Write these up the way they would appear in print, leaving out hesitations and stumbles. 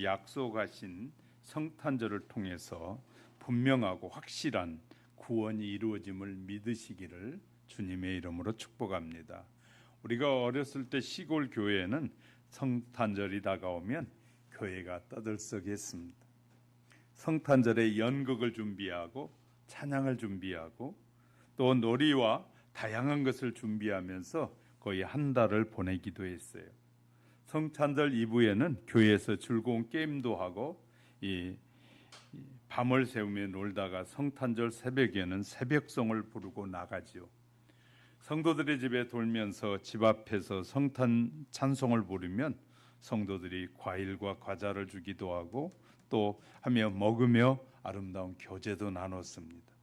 하나님이 약속하신 성탄절을 통해서 분명하고 확실한 구원이 이루어짐을 믿으시기를 주님의 이름으로 축복합니다. 우리가 어렸을 때 시골 교회에는 성탄절이 다가오면 교회가 떠들썩했습니다. 성탄절에 연극을 준비하고 찬양을 준비하고 또 놀이와 다양한 것을 준비하면서 거의 한 달을 보내기도 했어요. 성탄절 이브에는 교회에서 즐거운 게임도 하고 밤을 새우며 놀다가 성탄절 새벽에는 새벽송을 부르고 나가지요. 성도들의 집에 돌면서 집 앞에서 성탄 찬송을 부르면 성도들이 과일과 과자를 주기도 하고 또 하며 먹으며 아름다운 교제도 나눴습니다.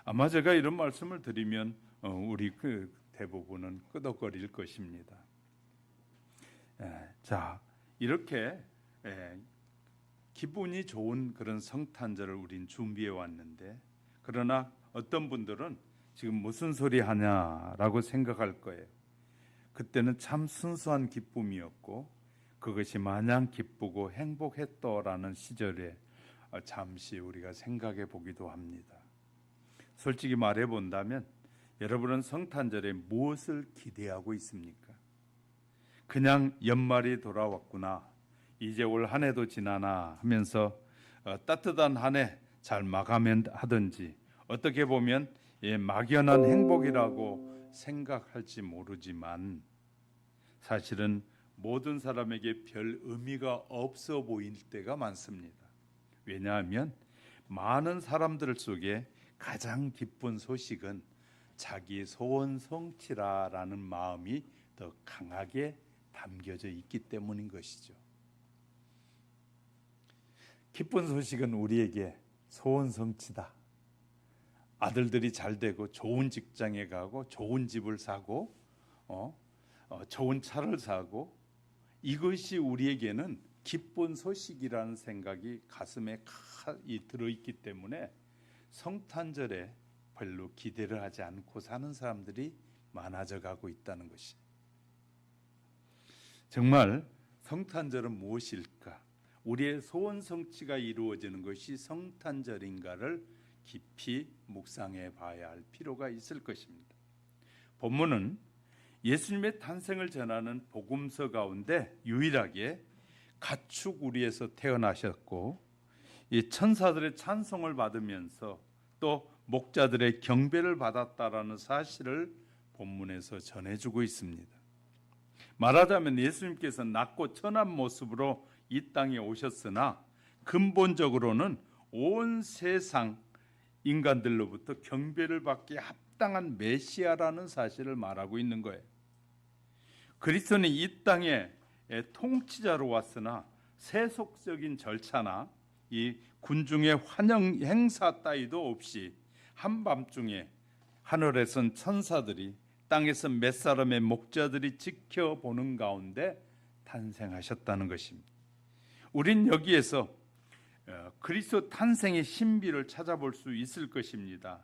아마 제가 이런 말씀을 드리면 우리 대부분은 끄덕거릴 것입니다. 자, 이렇게 기분이 좋은 그런 성탄절을 우린 준비해 왔는데, 그러나 어떤 분들은 지금 무슨 소리 하냐라고 생각할 거예요. 그때는 참 순수한 기쁨이었고 그것이 마냥 기쁘고 행복했더라는 시절에 잠시 우리가 생각해 보기도 합니다. 솔직히 말해 본다면 여러분은 성탄절에 무엇을 기대하고 있습니까? 그냥 연말이 돌아왔구나, 이제 올 한 해도 지나나 하면서 따뜻한 한 해 잘 마감하든지, 어떻게 보면 막연한 행복이라고 생각할지 모르지만 사실은 모든 사람에게 별 의미가 없어 보일 때가 많습니다. 왜냐하면 많은 사람들 속에 가장 기쁜 소식은 자기 소원 성취라라는 마음이 더 강하게 담겨져 있기 때문인 것이죠. 기쁜 소식은 우리에게 소원 성취다. 아들들이 잘 되고 좋은 직장에 가고 좋은 집을 사고 좋은 차를 사고, 이것이 우리에게는 기쁜 소식이라는 생각이 가슴에 들어있기 때문에 성탄절에 별로 기대를 하지 않고 사는 사람들이 많아져 가고 있다는 것이. 정말 성탄절은 무엇일까? 우리의 소원 성취가 이루어지는 것이 성탄절인가를 깊이 묵상해 봐야 할 필요가 있을 것입니다. 본문은 예수님의 탄생을 전하는 복음서 가운데 유일하게 가축 우리에서 태어나셨고 이 천사들의 찬송을 받으면서 또 목자들의 경배를 받았다라는 사실을 본문에서 전해주고 있습니다. 말하자면 예수님께서 낮고 천한 모습으로 이 땅에 오셨으나 근본적으로는 온 세상 인간들로부터 경배를 받기에 합당한 메시아라는 사실을 말하고 있는 거예요. 그리스도는 이 땅에 통치자로 왔으나 세속적인 절차나 이 군중의 환영 행사 따위도 없이 한밤중에 하늘에선 천사들이 땅에서 몇 사람의 목자들이 지켜보는 가운데 탄생하셨다는 것입니다. 우린 여기에서 그리스도 탄생의 신비를 찾아볼 수 있을 것입니다.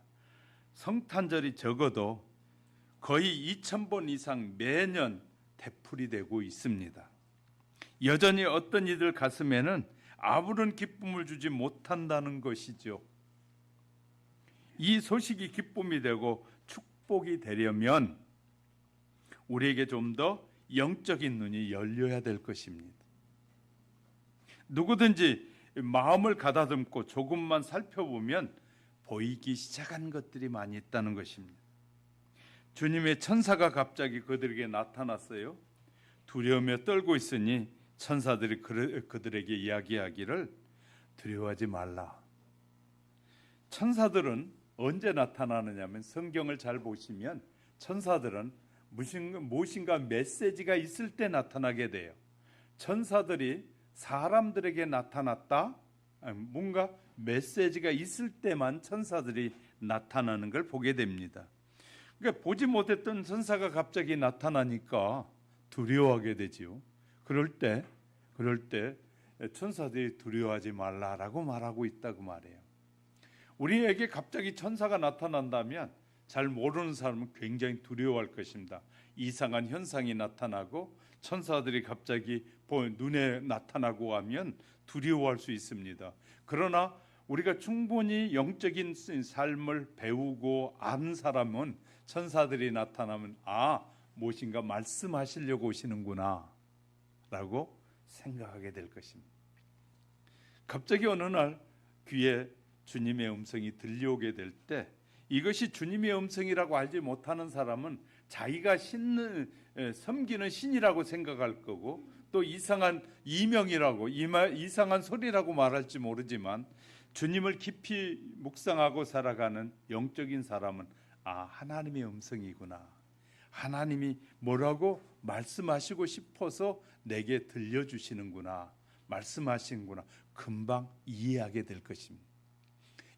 성탄절이 적어도 거의 2000번 이상 매년 되풀이 되고 있습니다. 여전히 어떤 이들 가슴에는 아무런 기쁨을 주지 못한다는 것이죠. 이 소식이 기쁨이 되고 축복이 되려면 우리에게 좀 더 영적인 눈이 열려야 될 것입니다. 누구든지 마음을 가다듬고 조금만 살펴보면 보이기 시작한 것들이 많이 있다는 것입니다. 주님의 천사가 갑자기 그들에게 나타났어요. 두려우며 떨고 있으니 천사들이 그들에게 이야기하기를 두려워하지 말라. 천사들은 언제 나타나느냐면 성경을 잘 보시면 천사들은 무엇인가 메시지가 있을 때 나타나게 돼요. 천사들이 사람들에게 나타났다, 뭔가 메시지가 있을 때만 천사들이 나타나는 걸 보게 됩니다. 그러니까 보지 못했던 천사가 갑자기 나타나니까 두려워하게 되지요. 그럴 때 천사들이 두려워하지 말라라고 말하고 있다고 말해요. 우리에게 갑자기 천사가 나타난다면 잘 모르는 사람은 굉장히 두려워할 것입니다. 이상한 현상이 나타나고 천사들이 갑자기 눈에 나타나고 하면 두려워할 수 있습니다. 그러나 우리가 충분히 영적인 삶을 배우고 아는 사람은 천사들이 나타나면 무엇인가 말씀하시려고 오시는구나 라고 생각하게 될 것입니다. 갑자기 어느 날 귀에 주님의 음성이 들려오게 될 때 이것이 주님의 음성이라고 알지 못하는 사람은 자기가 섬기는 신이라고 생각할 거고 또 이상한 이명이라고 이상한 소리라고 말할지 모르지만 주님을 깊이 묵상하고 살아가는 영적인 사람은 하나님의 음성이구나, 하나님이 뭐라고 말씀하시고 싶어서 내게 들려주시는구나, 말씀하시는구나, 금방 이해하게 될 것입니다.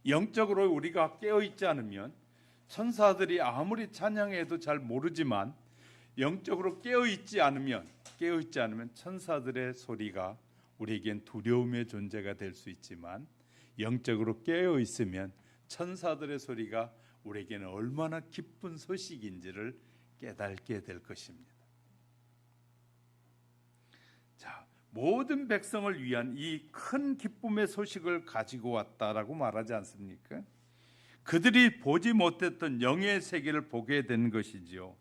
영적으로 우리가 깨어있지 않으면 천사들이 아무리 찬양해도 잘 모르지만 영적으로 깨어있지 않으면 천사들의 소리가 우리에겐 두려움의 존재가 될 수 있지만 영적으로 깨어있으면 천사들의 소리가 우리에게는 얼마나 기쁜 소식인지를 깨닫게 될 것입니다. 자, 모든 백성을 위한 이 큰 기쁨의 소식을 가지고 왔다라고 말하지 않습니까? 그들이 보지 못했던 영의 세계를 보게 된 것이지요.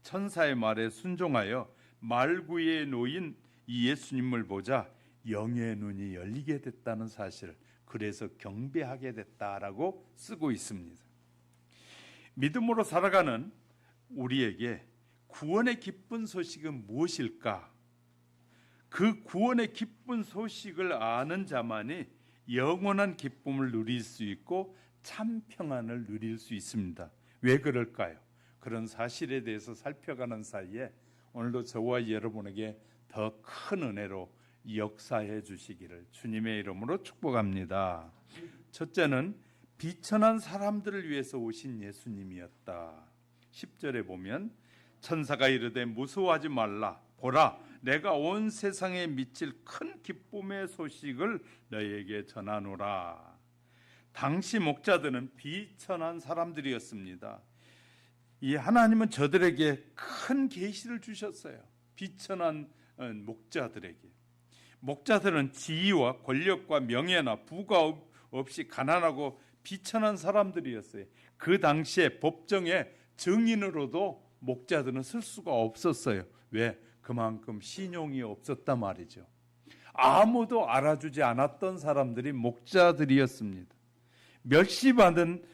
천사의 말에 순종하여 말구에 놓인 이 예수님을 보자 영의 눈이 열리게 됐다는 사실을, 그래서 경배하게 됐다라고 쓰고 있습니다. 믿음으로 살아가는 우리에게 구원의 기쁜 소식은 무엇일까? 그 구원의 기쁜 소식을 아는 자만이 영원한 기쁨을 누릴 수 있고 참 평안을 누릴 수 있습니다. 왜 그럴까요? 그런 사실에 대해서 살펴가는 사이에 오늘도 저와 여러분에게 더 큰 은혜로 역사해 주시기를 주님의 이름으로 축복합니다. 첫째는 비천한 사람들을 위해서 오신 예수님이었다. 10절에 보면 천사가 이르되 무서워하지 말라, 보라 내가 온 세상에 미칠 큰 기쁨의 소식을 너희에게 전하노라. 당시 목자들은 비천한 사람들이었습니다. 이 하나님은 저들에게 큰 계시를 주셨어요. 비천한 목자들에게. 목자들은 지위와 권력과 명예나 부가 없이 가난하고 비천한 사람들이었어요. 그 당시에 법정에 증인으로도 목자들은 쓸 수가 없었어요. 왜? 그만큼 신용이 없었단 말이죠. 아무도 알아주지 않았던 사람들이 목자들이었습니다. 멸시받은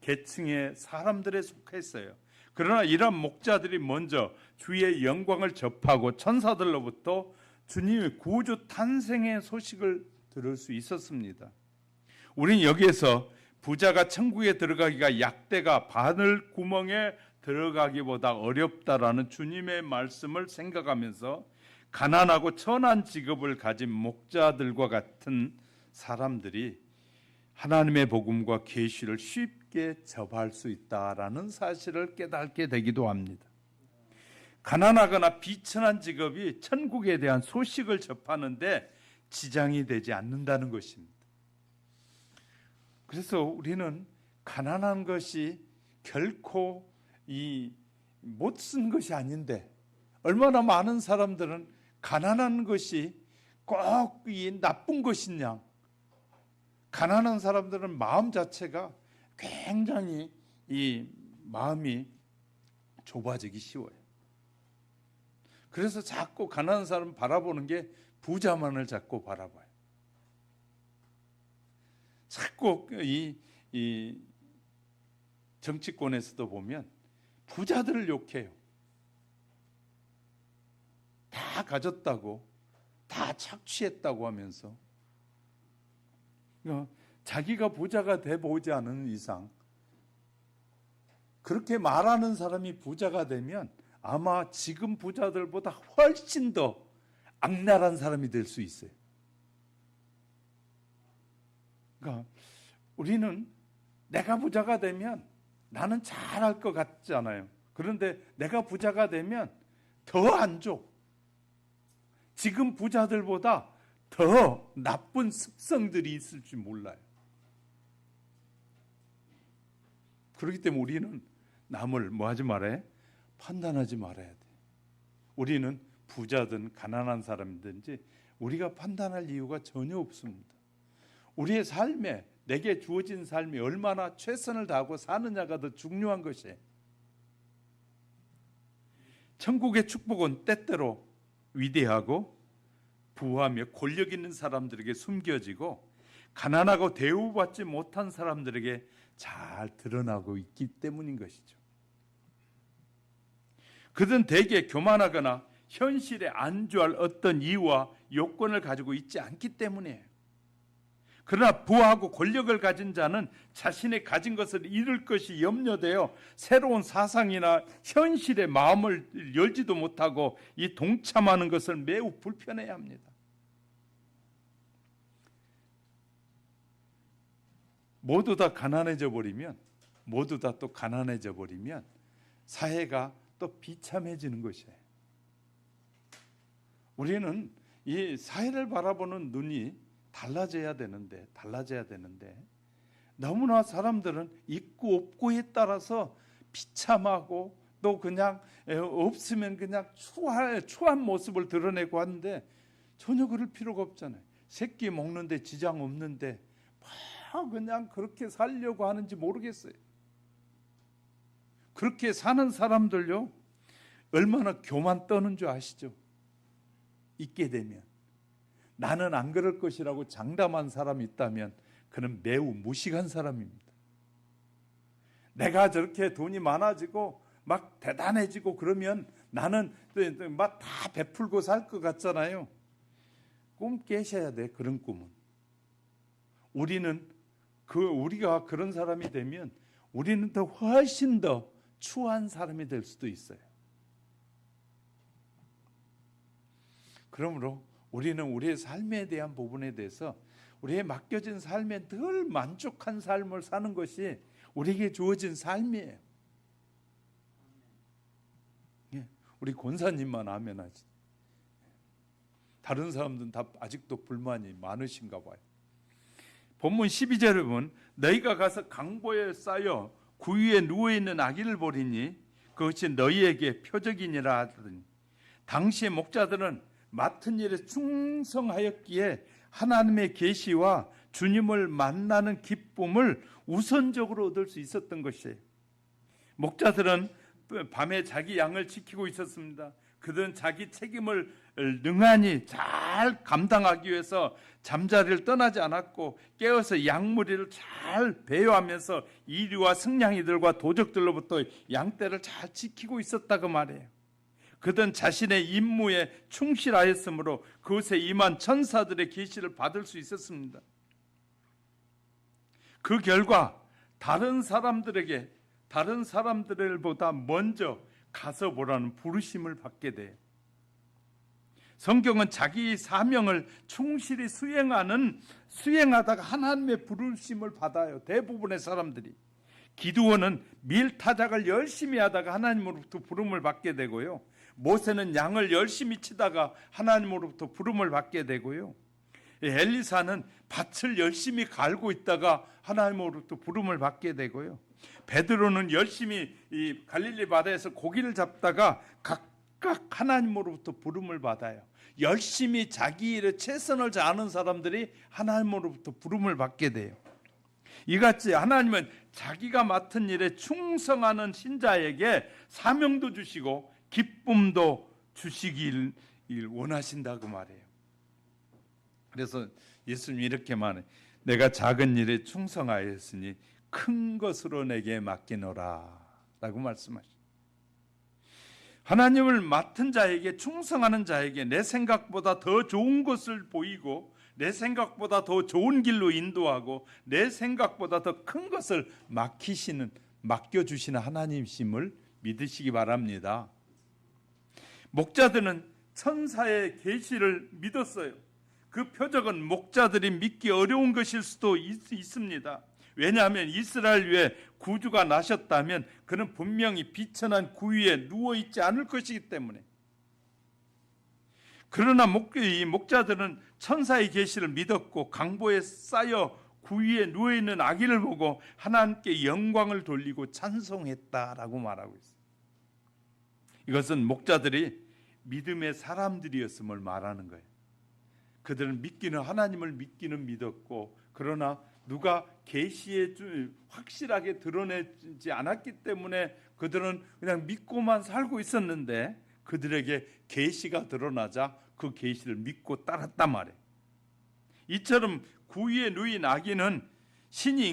계층의 사람들에 속했어요. 그러나 이런 목자들이 먼저 주의 영광을 접하고 천사들로부터 주님의 구주 탄생의 소식을 들을 수 있었습니다. 우리는 여기에서 부자가 천국에 들어가기가 약대가 바늘 구멍에 들어가기보다 어렵다라는 주님의 말씀을 생각하면서 가난하고 천한 직업을 가진 목자들과 같은 사람들이 하나님의 복음과 계시를 쉽게 접할 수 있다라는 사실을 깨닫게 되기도 합니다. 가난하거나 비천한 직업이 천국에 대한 소식을 접하는데 지장이 되지 않는다는 것입니다. 그래서 우리는 가난한 것이 결코 못 쓴 것이 아닌데, 얼마나 많은 사람들은 가난한 것이 꼭 나쁜 것이냐, 가난한 사람들은 마음 자체가 굉장히 마음이 좁아지기 쉬워요. 그래서 자꾸 가난한 사람 바라보는 게 부자만을 자꾸 바라봐요. 자꾸 이 정치권에서도 보면 부자들을 욕해요. 다 가졌다고, 다 착취했다고 하면서, 자기가 부자가 돼보지 않은 이상 그렇게 말하는 사람이 부자가 되면 아마 지금 부자들보다 훨씬 더 악랄한 사람이 될 수 있어요. 그러니까 우리는 내가 부자가 되면 나는 잘할 것 같잖아요. 그런데 내가 부자가 되면 더 안 줘. 지금 부자들보다 더 나쁜 습성들이 있을 줄 몰라요. 그렇기 때문에 우리는 남을 뭐 하지 말아야? 판단하지 말아야 돼. 우리는 부자든 가난한 사람이든지 우리가 판단할 이유가 전혀 없습니다. 우리의 삶에, 내게 주어진 삶이 얼마나 최선을 다하고 사느냐가 더 중요한 것이에요. 천국의 축복은 때때로 위대하고 부하며 권력 있는 사람들에게 숨겨지고 가난하고 대우받지 못한 사람들에게 잘 드러나고 있기 때문인 것이죠. 그들은 대개 교만하거나 현실에 안주할 어떤 이유와 요건을 가지고 있지 않기 때문이에요. 그러나 부하고 권력을 가진 자는 자신의 가진 것을 잃을 것이 염려되어 새로운 사상이나 현실에 마음을 열지도 못하고 이 동참하는 것을 매우 불편해야 합니다. 모두 다 가난해져 버리면, 모두 다 또 가난해져 버리면 사회가 또 비참해지는 것이에요. 우리는 이 사회를 바라보는 눈이 달라져야 되는데 너무나 사람들은 있고 없고에 따라서 비참하고 또 그냥 없으면 그냥 추한 모습을 드러내고 하는데 전혀 그럴 필요가 없잖아요. 새끼 먹는데 지장 없는데 뭐 그냥 그렇게 살려고 하는지 모르겠어요. 그렇게 사는 사람들요 얼마나 교만 떠는 줄 아시죠? 있게 되면 나는 안 그럴 것이라고 장담한 사람이 있다면 그는 매우 무식한 사람입니다. 내가 저렇게 돈이 많아지고 막 대단해지고 그러면 나는 막 다 베풀고 살 것 같잖아요. 꿈 깨셔야 돼. 그런 꿈은. 우리가 그런 사람이 되면 우리는 더 훨씬 더 추한 사람이 될 수도 있어요. 그러므로 우리는 우리의 삶에 대한 부분에 대해서 우리의 맡겨진 삶에 늘 만족한 삶을 사는 것이 우리에게 주어진 삶이에요. 우리 권사님만 아멘 하지. 다른 사람들은 다 아직도 불만이 많으신가 봐요. 본문 12절에 보면 너희가 가서 강보에 쌓여 구유에 누워있는 아기를 보리니 그것이 너희에게 표적이니라 하더니 당시의 목자들은 맡은 일에 충성하였기에 하나님의 계시와 주님을 만나는 기쁨을 우선적으로 얻을 수 있었던 것이에요. 목자들은 밤에 자기 양을 지키고 있었습니다. 그들은 자기 책임을 능한히 잘 감당하기 위해서 잠자리를 떠나지 않았고 깨어서 양무리를 잘 배회하면서 이리와 승냥이들과 도적들로부터 양떼를 잘 지키고 있었다고 말해요. 그들은 자신의 임무에 충실하였으므로 그곳에 임한 천사들의 계시를 받을 수 있었습니다. 그 결과 다른 사람들보다 먼저 가서 보라는 부르심을 받게 돼요. 성경은 자기 사명을 충실히 수행하다가 하나님의 부르심을 받아요. 대부분의 사람들이. 기드온은 밀타작을 열심히 하다가 하나님으로부터 부름을 받게 되고요. 모세는 양을 열심히 치다가 하나님으로부터 부름을 받게 되고요. 엘리사는 밭을 열심히 갈고 있다가 하나님으로부터 부름을 받게 되고요. 베드로는 열심히 이 갈릴리 바다에서 고기를 잡다가 각각 하나님으로부터 부름을 받아요. 열심히 자기 일에 최선을 다하는 사람들이 하나님으로부터 부름을 받게 돼요. 이같이 하나님은 자기가 맡은 일에 충성하는 신자에게 사명도 주시고 기쁨도 주시길 원하신다고 말해요. 그래서 예수님이 이렇게 말해요. 내가 작은 일에 충성하였으니 큰 것으로 내게 맡기노라 라고 말씀하십니다. 하나님을 맡은 자에게, 충성하는 자에게 내 생각보다 더 좋은 것을 보이고 내 생각보다 더 좋은 길로 인도하고 내 생각보다 더 큰 것을 맡겨주시는 하나님이심을 믿으시기 바랍니다. 목자들은 천사의 계시를 믿었어요. 그 표적은 목자들이 믿기 어려운 것일 수도 있습니다. 왜냐하면 이스라엘 위에 구주가 나셨다면 그는 분명히 비천한 구유에 누워있지 않을 것이기 때문에. 그러나 이 목자들은 천사의 계시를 믿었고 강보에 쌓여 구유에 누워있는 아기를 보고 하나님께 영광을 돌리고 찬송했다라고 말하고 있어요. 이것은 목자들이 믿음의 사람들이었음을 말하는 거예요. 그들은 하나님을 믿기는 믿었고, 그러나 누가 계시에 확실하게 드러내지 않았기 때문에 그들은 그냥 믿고만 살고 있었는데, 그들에게 계시가 드러나자 그 계시를 믿고 따랐단 말이에요. 이처럼 구유에 누인 아기는 신이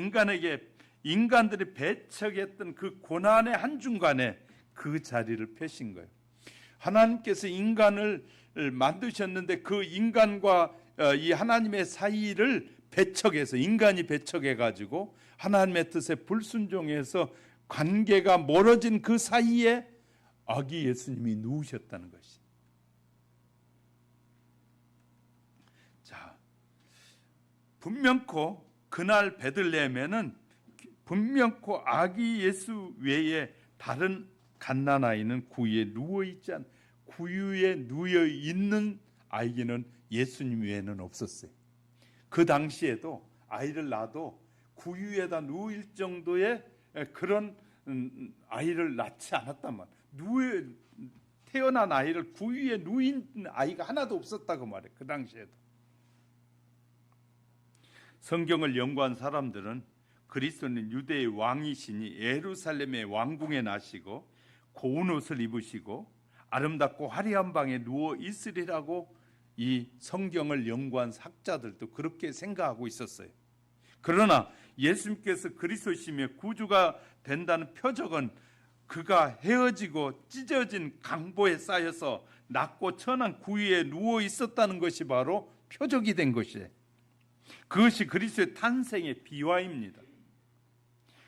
인간들이 배척했던 그 고난의 한중간에 그 자리를 펴신 거예요. 하나님께서 인간을 만드셨는데 그 인간과 이 하나님의 사이를 배척해서, 인간이 배척해가지고 하나님의 뜻에 불순종해서 관계가 멀어진 그 사이에 아기 예수님이 누우셨다는 것이. 자, 분명코 그날 베들레헴에는 분명코 아기 예수 외에 다른 갓난아이는 구유에 누워 있는 아이는 예수님 외에는 없었어요. 그 당시에도 아이를 낳아도 구유에다 누울 정도의 그런 아이를 낳지 않았단 말이에요. 태어난 아이를 구유에 누인 아이가 하나도 없었다고 말해요. 그 당시에도. 성경을 연구한 사람들은 그리스도는 유대의 왕이시니 예루살렘의 왕궁에 나시고 고운 옷을 입으시고 아름답고 화려한 방에 누워 있으리라고 이 성경을 연구한 학자들도 그렇게 생각하고 있었어요. 그러나 예수님께서 그리스도시며 구주가 된다는 표적은 그가 헤어지고 찢어진 강보에 쌓여서 낮고 천한 구유에 누워 있었다는 것이 바로 표적이 된 것이에요. 그것이 그리스도의 탄생의 비화입니다.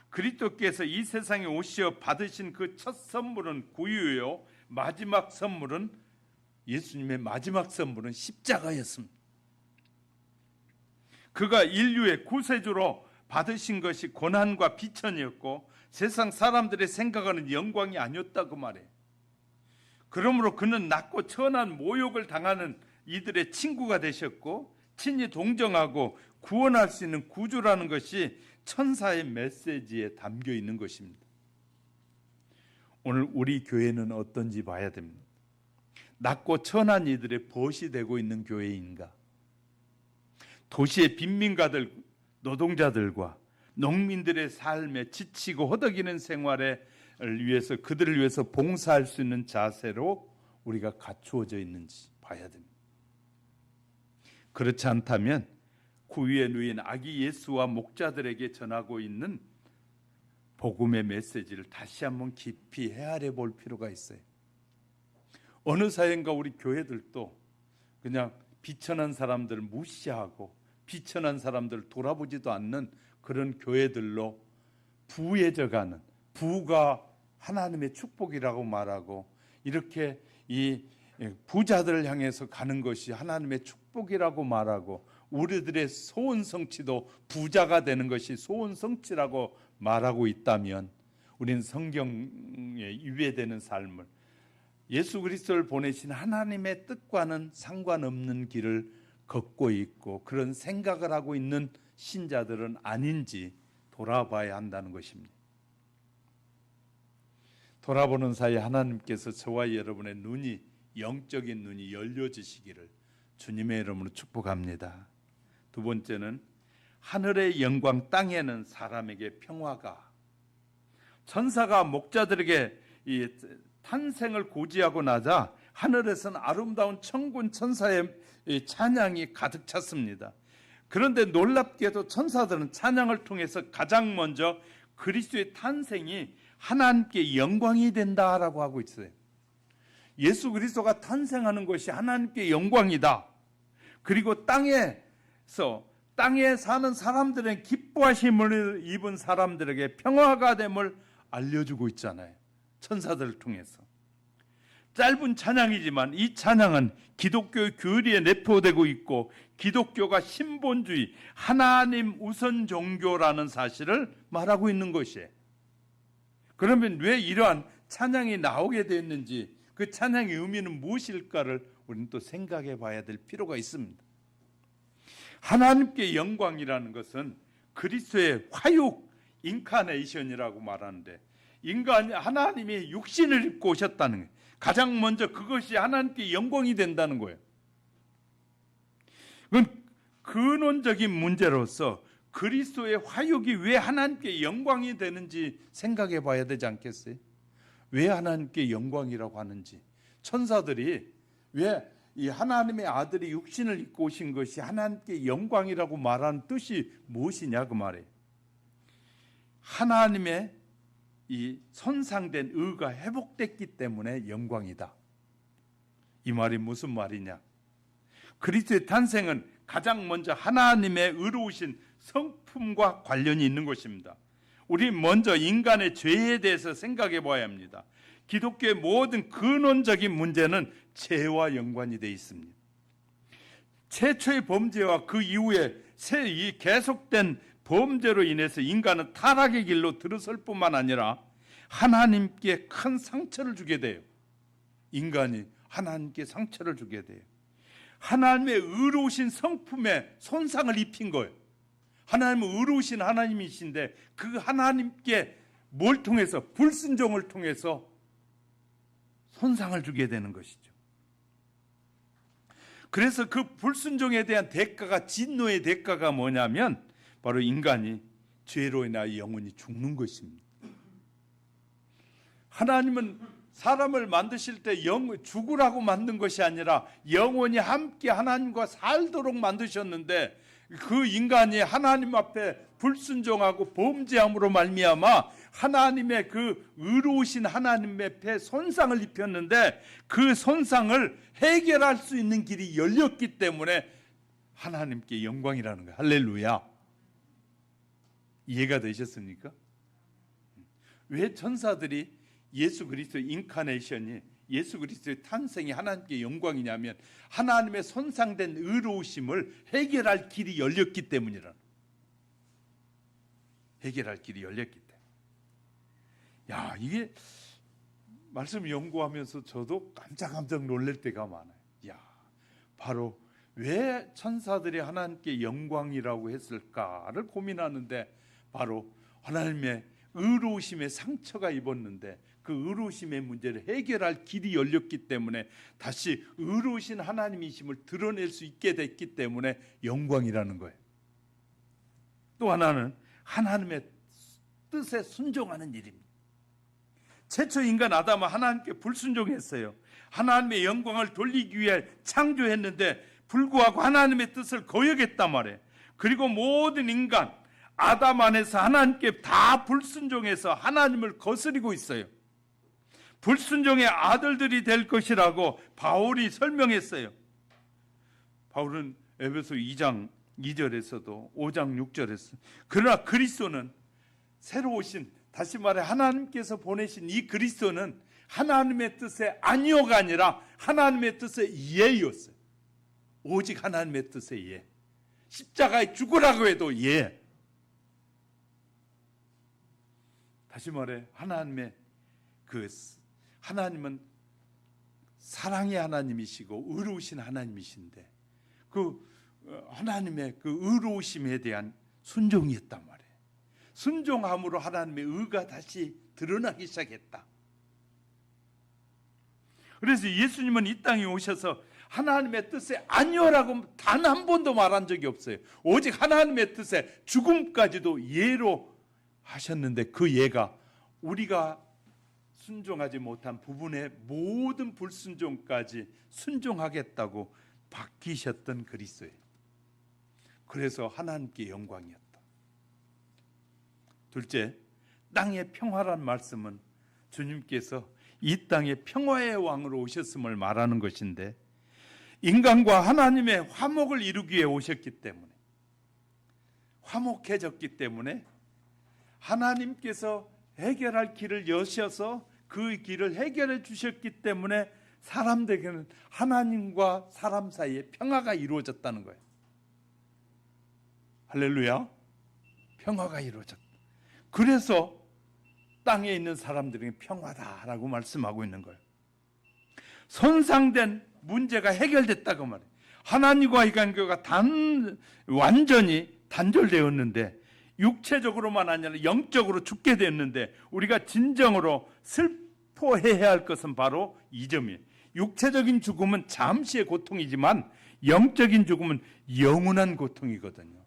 그리스도께서 이 세상에 오시어 받으신 그 첫 선물은 구유요, 마지막 선물은, 예수님의 마지막 선물은 십자가였습니다. 그가 인류의 구세주로 받으신 것이 고난과 비천이었고 세상 사람들의 생각하는 영광이 아니었다고 말해요. 그러므로 그는 낮고 천한 모욕을 당하는 이들의 친구가 되셨고 친히 동정하고 구원할 수 있는 구주라는 것이 천사의 메시지에 담겨 있는 것입니다. 오늘 우리 교회는 어떤지 봐야 됩니다. 낮고 천한 이들의 벗이 되고 있는 교회인가? 도시의 빈민가들, 노동자들과 농민들의 삶에 지치고 허덕이는 생활을 위해서, 그들을 위해서 봉사할 수 있는 자세로 우리가 갖추어져 있는지 봐야 됩니다. 그렇지 않다면 구유에 누인 아기 예수와 목자들에게 전하고 있는 복음의 메시지를 다시 한번 깊이 헤아려 볼 필요가 있어요. 어느 사회인가 우리 교회들도 그냥 비천한 사람들을 무시하고 비천한 사람들을 돌아보지도 않는 그런 교회들로 부해져가는, 부가 하나님의 축복이라고 말하고 이렇게 이 부자들을 향해서 가는 것이 하나님의 축복이라고 말하고 우리들의 소원 성취도 부자가 되는 것이 소원 성취라고 말하고 있다면 우리는 성경에 위배되는 삶을, 예수 그리스도를 보내신 하나님의 뜻과는 상관없는 길을 걷고 있고 그런 생각을 하고 있는 신자들은 아닌지 돌아봐야 한다는 것입니다. 돌아보는 사이 하나님께서 저와 여러분의 눈이, 영적인 눈이 열려지시기를 주님의 이름으로 축복합니다. 두 번째는 하늘의 영광 땅에는 사람에게 평화가. 천사가 목자들에게 이 탄생을 고지하고 나자 하늘에서는 아름다운 천군 천사의 찬양이 가득 찼습니다. 그런데 놀랍게도 천사들은 찬양을 통해서 가장 먼저 그리스도의 탄생이 하나님께 영광이 된다라고 하고 있어요. 예수 그리스도가 탄생하는 것이 하나님께 영광이다. 그리고 땅에 사는 사람들은 기뻐하심을 입은 사람들에게 평화가 됨을 알려주고 있잖아요. 천사들을 통해서. 짧은 찬양이지만 이 찬양은 기독교의 교리에 내포되고 있고 기독교가 신본주의, 하나님 우선 종교라는 사실을 말하고 있는 것이에요. 그러면 왜 이러한 찬양이 나오게 됐는지, 그 찬양의 의미는 무엇일까를 우리는 또 생각해 봐야 될 필요가 있습니다. 하나님께 영광이라는 것은 그리스도의 화육 인카네이션이라고 말하는데, 인간 하나님이 육신을 입고 오셨다는 거예요. 가장 먼저 그것이 하나님께 영광이 된다는 거예요. 그건 근원적인 문제로서 그리스도의 화육이 왜 하나님께 영광이 되는지 생각해 봐야 되지 않겠어요? 왜 하나님께 영광이라고 하는지, 천사들이 왜 이 하나님의 아들이 육신을 입고 오신 것이 하나님께 영광이라고 말하는 뜻이 무엇이냐 그 말이에요. 하나님의 이 손상된 의가 회복됐기 때문에 영광이다. 이 말이 무슨 말이냐? 그리스도의 탄생은 가장 먼저 하나님의 의로우신 성품과 관련이 있는 것입니다. 우리 먼저 인간의 죄에 대해서 생각해 봐야 합니다. 기독교의 모든 근원적인 문제는 죄와 연관이 되어 있습니다. 최초의 범죄와 그 이후에 이 계속된 범죄로 인해서 인간은 타락의 길로 들어설 뿐만 아니라 하나님께 큰 상처를 주게 돼요. 인간이 하나님께 상처를 주게 돼요. 하나님의 의로우신 성품에 손상을 입힌 거예요. 하나님은 의로우신 하나님이신데 그 하나님께 뭘 통해서? 불순종을 통해서 손상을 주게 되는 것이죠. 그래서 그 불순종에 대한 대가가, 진노의 대가가 뭐냐면 바로 인간이 죄로 인하여 영원히 죽는 것입니다. 하나님은 사람을 만드실 때 죽으라고 만든 것이 아니라 영원히 함께 하나님과 살도록 만드셨는데, 그 인간이 하나님 앞에 불순종하고 범죄함으로 말미암아 하나님의 그 의로우신 하나님 앞에 손상을 입혔는데, 그 손상을 해결할 수 있는 길이 열렸기 때문에 하나님께 영광이라는 거예요. 할렐루야. 이해가 되셨습니까? 왜 천사들이 예수 그리스도의 인카네이션이, 예수 그리스도의 탄생이 하나님께 영광이냐면 하나님의 손상된 의로우심을 해결할 길이 열렸기 때문이라. 해결할 길이 열렸기 때문에. 야, 이게 말씀 연구하면서 저도 깜짝 놀랄 때가 많아요. 야, 바로 왜 천사들이 하나님께 영광이라고 했을까를 고민하는데, 바로 하나님의 의로우심에 상처가 입었는데 그 의로우심의 문제를 해결할 길이 열렸기 때문에 다시 의로우신 하나님이심을 드러낼 수 있게 됐기 때문에 영광이라는 거예요. 또 하나는 하나님의 뜻에 순종하는 일입니다. 최초 인간 아담은 하나님께 불순종했어요. 하나님의 영광을 돌리기 위해 창조했는데 불구하고 하나님의 뜻을 거역했단 말이에요. 그리고 모든 인간 아담 안에서 하나님께 다 불순종해서 하나님을 거스리고 있어요. 불순종의 아들들이 될 것이라고 바울이 설명했어요. 바울은 에베소 2장 2절에서도 5장 6절에서, 그러나 그리스도는 새로 오신, 다시 말해 하나님께서 보내신 이 그리스도는 하나님의 뜻의 아니오가 아니라 하나님의 뜻의 예였어요. 오직 하나님의 뜻의 예. 십자가에 죽으라고 해도 예. 다시 말해 하나님은 사랑의 하나님이시고 의로우신 하나님이신데 그 하나님의 그 의로우심에 대한 순종이었단 말이에요. 순종함으로 하나님의 의가 다시 드러나기 시작했다. 그래서 예수님은 이 땅에 오셔서 하나님의 뜻에 아니오라고 단 한 번도 말한 적이 없어요. 오직 하나님의 뜻에 죽음까지도 예로 하셨는데, 그 예가 우리가 순종하지 못한 부분의 모든 불순종까지 순종하겠다고 바뀌셨던 그리스도예요. 그래서 하나님께 영광이었다. 둘째, 땅의 평화란 말씀은 주님께서 이 땅에 평화의 왕으로 오셨음을 말하는 것인데, 인간과 하나님의 화목을 이루기 위해 오셨기 때문에, 화목해졌기 때문에 하나님께서 해결할 길을 여셔서 그 길을 해결해 주셨기 때문에 사람들에게는 하나님과 사람 사이에 평화가 이루어졌다는 거예요. 할렐루야. 평화가 이루어졌다. 그래서 땅에 있는 사람들에게 평화다라고 말씀하고 있는 거예요. 손상된 문제가 해결됐다고 말해요. 하나님과의 관계가 완전히 단절되었는데 육체적으로만 아니라 영적으로 죽게 됐는데 우리가 진정으로 슬퍼해야 할 것은 바로 이 점이에요. 육체적인 죽음은 잠시의 고통이지만 영적인 죽음은 영원한 고통이거든요.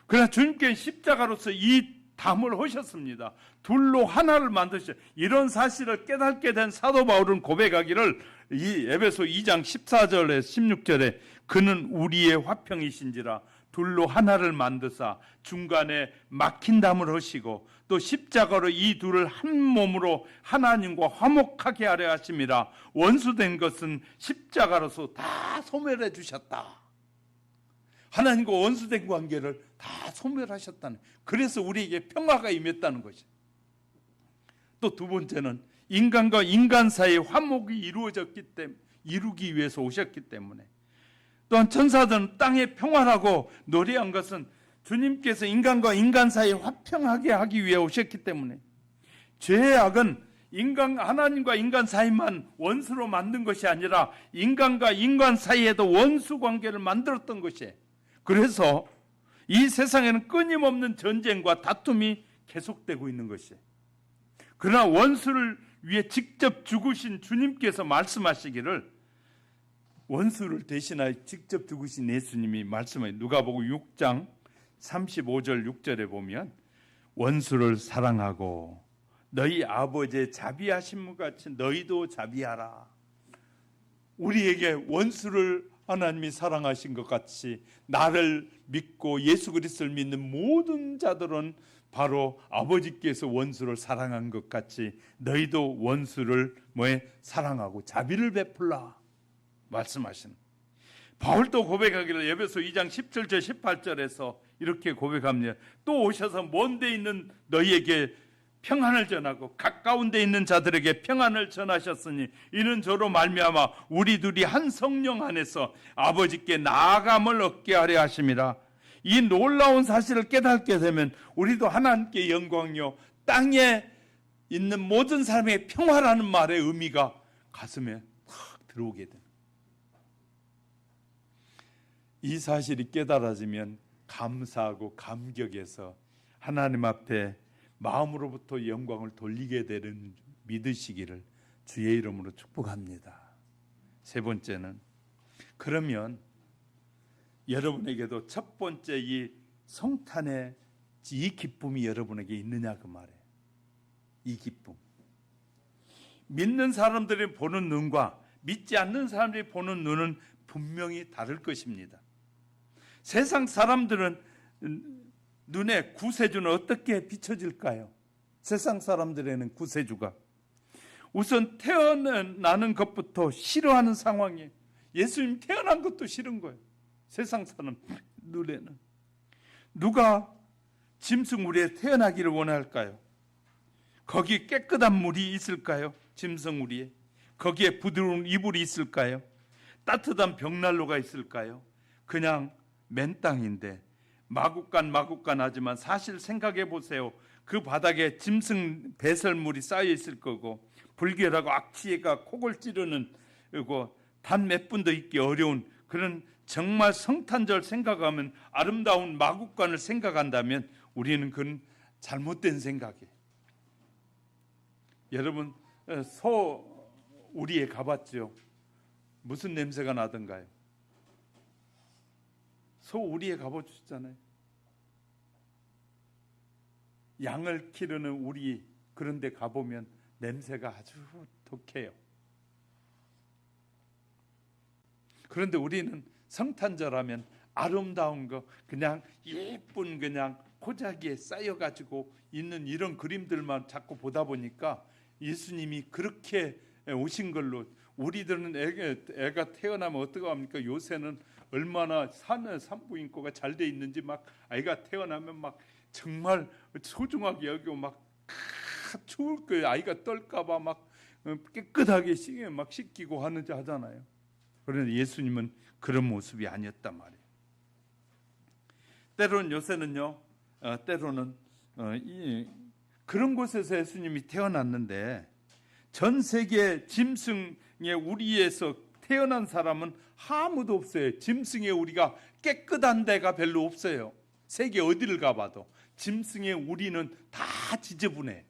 그러나 주님께서 십자가로서 이 담을 하셨습니다. 둘로 하나를 만드셨어요. 이런 사실을 깨닫게 된 사도 바울은 고백하기를 이 에베소 2장 14절에 16절에 그는 우리의 화평이신지라 둘로 하나를 만드사 중간에 막힌 담을 하시고 또 십자가로 이 둘을 한 몸으로 하나님과 화목하게 하려 하심이라 원수된 것은 십자가로서 다 소멸해 주셨다. 하나님과 원수된 관계를 다 소멸하셨다는, 그래서 우리에게 평화가 임했다는 것이. 또 두 번째는 인간과 인간 사이의 화목이 이루기 위해서 오셨기 때문에, 또한 천사들은 땅의 평화라고 노래한 것은 주님께서 인간과 인간 사이에 화평하게 하기 위해 오셨기 때문에, 죄의 악은 하나님과 인간 사이만 원수로 만든 것이 아니라 인간과 인간 사이에도 원수 관계를 만들었던 것이에요. 그래서 이 세상에는 끊임없는 전쟁과 다툼이 계속되고 있는 것이에요. 그러나 원수를 위해 직접 죽으신 주님께서 말씀하시기를, 원수를 대신하여 직접 죽으신 예수님이 말씀하여 누가복음 6장 35절 6절에 보면 원수를 사랑하고 너희 아버지의 자비하심과 같이 너희도 자비하라. 우리에게 원수를 하나님이 사랑하신 것 같이 나를 믿고 예수 그리스도를 믿는 모든 자들은 바로 아버지께서 원수를 사랑한 것 같이 너희도 원수를 사랑하고 자비를 베풀라 말씀하시는. 바울도 고백하기를 에베소 2장 17절 18절에서 이렇게 고백합니다. 또 오셔서 먼 데 있는 너희에게 평안을 전하고 가까운 데 있는 자들에게 평안을 전하셨으니 이는 저로 말미암아 우리 둘이 한 성령 안에서 아버지께 나아감을 얻게 하려 하심이라. 이 놀라운 사실을 깨닫게 되면 우리도 하나님께 영광이요 땅에 있는 모든 사람의 평화라는 말의 의미가 가슴에 탁 들어오게 됩니다. 이 사실이 깨달아지면 감사하고 감격해서 하나님 앞에 마음으로부터 영광을 돌리게 되는 믿으시기를 주의 이름으로 축복합니다. 세 번째는, 그러면 여러분에게도 첫 번째 이 성탄의 이 기쁨이 여러분에게 있느냐 그 말이에요. 이 기쁨. 믿는 사람들이 보는 눈과 믿지 않는 사람들이 보는 눈은 분명히 다를 것입니다. 세상 사람들은 눈에 구세주는 어떻게 비춰질까요? 세상 사람들에는 구세주가 우선 태어나는 것부터 싫어하는 상황이에요. 예수님 태어난 것도 싫은 거예요. 세상 사람 눈에는. 누가 짐승우리에 태어나기를 원할까요? 거기 깨끗한 물이 있을까요? 짐승우리에. 거기에 부드러운 이불이 있을까요? 따뜻한 벽난로가 있을까요? 그냥 맨 땅인데 마구간 하지만 사실 생각해 보세요. 그 바닥에 짐승 배설물이 쌓여 있을 거고 불결하고 악취가 콕을 찌르는, 그리고 단 몇 분도 있기 어려운 그런 정말 성탄절 생각하면 아름다운 마구간을 생각한다면 우리는 그건 잘못된 생각이에요. 여러분 소 우리에 가봤죠? 무슨 냄새가 나던가요? 소 우리에 가보셨잖아요. 양을 기르는 우리 그런 데 가보면 냄새가 아주 독해요. 그런데 우리는 성탄절 하면 아름다운 거, 그냥 예쁜 그냥 포자기에 쌓여가지고 있는 이런 그림들만 자꾸 보다 보니까 예수님이 그렇게 오신 걸로, 우리들은 애가 태어나면 어떻게 합니까? 요새는 얼마나 산부인과가 잘 돼 있는지 막 아이가 태어나면 막 정말 소중하게 여기고 막 추울 거 아이가 떨까봐 막 깨끗하게 씻기고 하잖아요. 그런데 예수님은 그런 모습이 아니었단 말이에요. 때로는 요새는요, 때로는 그런 곳에서 예수님이 태어났는데 전 세계 짐승의 우리에서 태어난 사람은 아무도 없어요. 짐승의 우리가 깨끗한 데가 별로 없어요. 세계 어디를 가봐도 짐승의 우리는 다 지저분해.